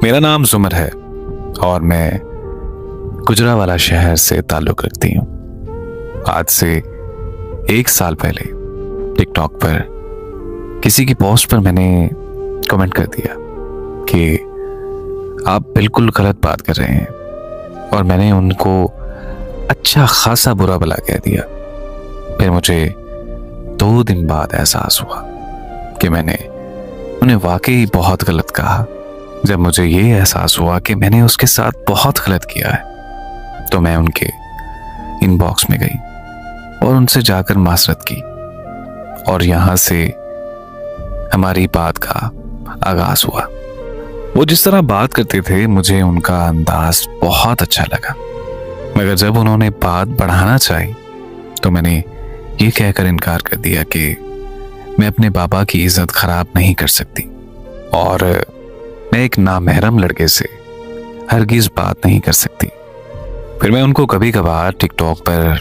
मेरा नाम जुमर है और मैं गुजरावाला शहर से ताल्लुक़ रखती हूँ। आज से 1 साल पहले टिकटॉक पर किसी की पोस्ट पर मैंने कमेंट कर दिया कि आप बिल्कुल गलत बात कर रहे हैं, और मैंने उनको अच्छा खासा बुरा भला कह दिया। फिर मुझे 2 दिन बाद एहसास हुआ कि मैंने उन्हें वाकई बहुत गलत कहा। जब मुझे ये एहसास हुआ कि मैंने उसके साथ बहुत गलत किया है, तो मैं उनके इनबॉक्स में गई और उनसे जाकर मासरत की, और यहाँ से हमारी बात का आगाज हुआ। वो जिस तरह बात करते थे, मुझे उनका अंदाज बहुत अच्छा लगा, मगर जब उन्होंने बात बढ़ाना चाही तो मैंने ये कहकर इनकार कर दिया कि मैं अपने बाबा की इज्जत खराब नहीं कर सकती, और मैं एक नामहरम लड़के से हरगिज बात नहीं कर सकती। फिर मैं उनको कभी कभार टिकटॉक पर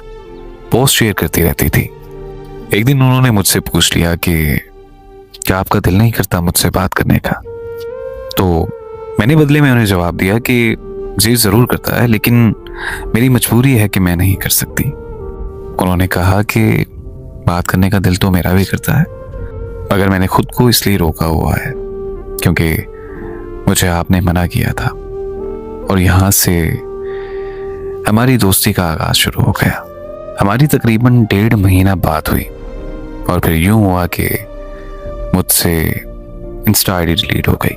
पोस्ट शेयर करती रहती थी। एक दिन उन्होंने मुझसे पूछ लिया कि क्या आपका दिल नहीं करता मुझसे बात करने का? तो मैंने बदले में उन्हें जवाब दिया कि जी जरूर करता है, लेकिन मेरी मजबूरी है कि मैं नहीं कर सकती। उन्होंने कहा कि बात करने का दिल तो मेरा भी करता है, मगर मैंने खुद को इसलिए रोका हुआ है क्योंकि मुझे आपने मना किया था, और यहाँ से हमारी दोस्ती का आगाज शुरू हो गया। हमारी तकरीबन 1.5 महीना बात हुई, और फिर यूं हुआ कि मुझसे इंस्टा आईडी डिलीट हो गई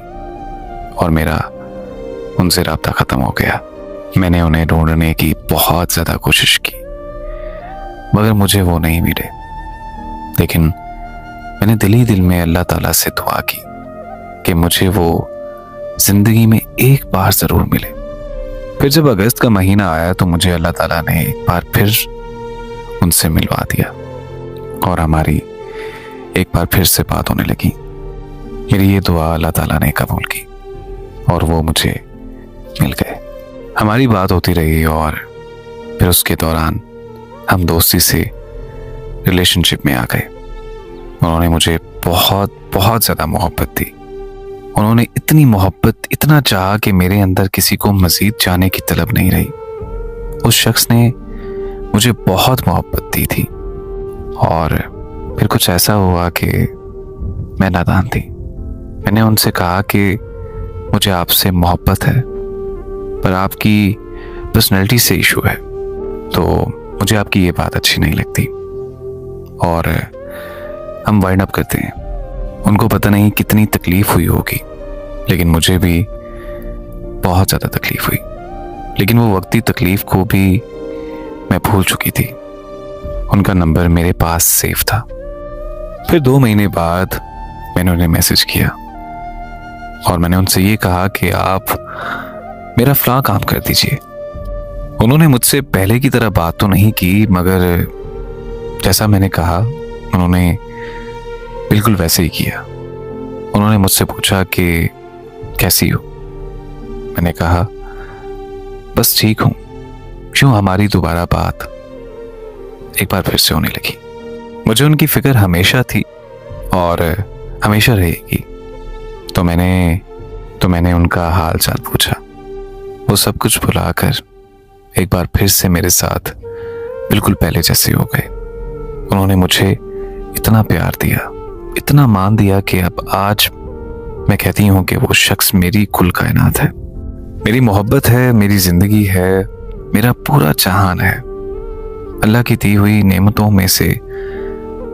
और मेरा उनसे राब्ता खत्म हो गया। मैंने उन्हें ढूंढने की बहुत ज्यादा कोशिश की, मगर मुझे वो नहीं मिले। लेकिन मैंने दिल ही दिल में अल्लाह ताला से दुआ की कि मुझे वो जिंदगी में एक बार जरूर मिले। फिर जब अगस्त का महीना आया तो मुझे अल्लाह ताला ने एक बार फिर उनसे मिलवा दिया, और हमारी एक बार फिर से बात होने लगी। मेरी ये दुआ अल्लाह ताला ने कबूल की और वो मुझे मिल गए। हमारी बात होती रही, और फिर उसके दौरान हम दोस्ती से रिलेशनशिप में आ गए। उन्होंने मुझे बहुत बहुत ज़्यादा मोहब्बत दी। उन्होंने इतनी मोहब्बत, इतना चाहा कि मेरे अंदर किसी को मज़ीद जाने की तलब नहीं रही। उस शख्स ने मुझे बहुत मोहब्बत दी थी, और फिर कुछ ऐसा हुआ कि मैं नादान थी। मैंने उनसे कहा कि मुझे आपसे मोहब्बत है, पर आपकी पर्सनैलिटी से इशू है, तो मुझे आपकी ये बात अच्छी नहीं लगती, और हम वाइंड अप करते हैं। उनको पता नहीं कितनी तकलीफ हुई होगी, लेकिन मुझे भी बहुत ज़्यादा तकलीफ हुई। लेकिन वो वक्ती तकलीफ को भी मैं भूल चुकी थी। उनका नंबर मेरे पास सेव था। फिर 2 महीने बाद मैंने उन्हें मैसेज किया, और मैंने उनसे ये कहा कि आप मेरा फलां काम कर दीजिए। उन्होंने मुझसे पहले की तरह बात तो नहीं की, मगर जैसा मैंने कहा उन्होंने बिल्कुल वैसे ही किया। उन्होंने मुझसे पूछा कि कैसी हो? मैंने कहा बस ठीक हूं। क्यों हमारी दोबारा बात एक बार फिर से होने लगी। मुझे उनकी फिक्र हमेशा थी और हमेशा रहेगी। तो मैंने उनका हाल चाल पूछा। वो सब कुछ भुलाकर एक बार फिर से मेरे साथ बिल्कुल पहले जैसे हो गए। उन्होंने मुझे इतना प्यार दिया, इतना मान दिया कि अब आज मैं कहती हूँ कि वो शख्स मेरी कुल कायनात है, मेरी मोहब्बत है, मेरी जिंदगी है, मेरा पूरा जहान है। अल्लाह की दी हुई नेमतों में से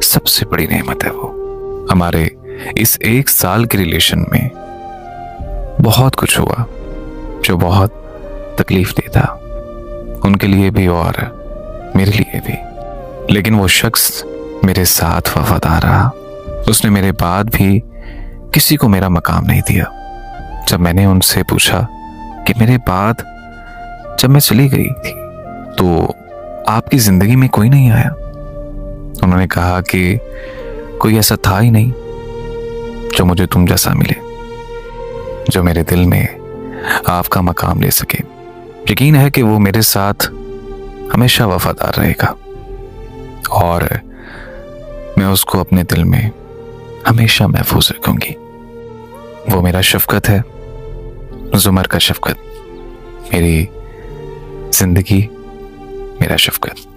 सबसे बड़ी नेमत है वो। हमारे इस 1 साल के रिलेशन में बहुत कुछ हुआ जो बहुत तकलीफ दे था, उनके लिए भी और मेरे लिए भी। लेकिन वो शख्स मेरे साथ वफादार रहा। उसने मेरे बाद भी किसी को मेरा मकाम नहीं दिया। जब मैंने उनसे पूछा कि मेरे बाद जब मैं चली गई थी तो आपकी जिंदगी में कोई नहीं आया, उन्होंने कहा कि कोई ऐसा था ही नहीं जो मुझे तुम जैसा मिले, जो मेरे दिल में आपका मकाम ले सके। यकीन है कि वो मेरे साथ हमेशा वफादार रहेगा और मैं उसको अपने दिल में हमेशा महफूज रखूंगी। वो मेरा शफकत है, जुमर का शफकत, मेरी जिंदगी मेरा शफकत।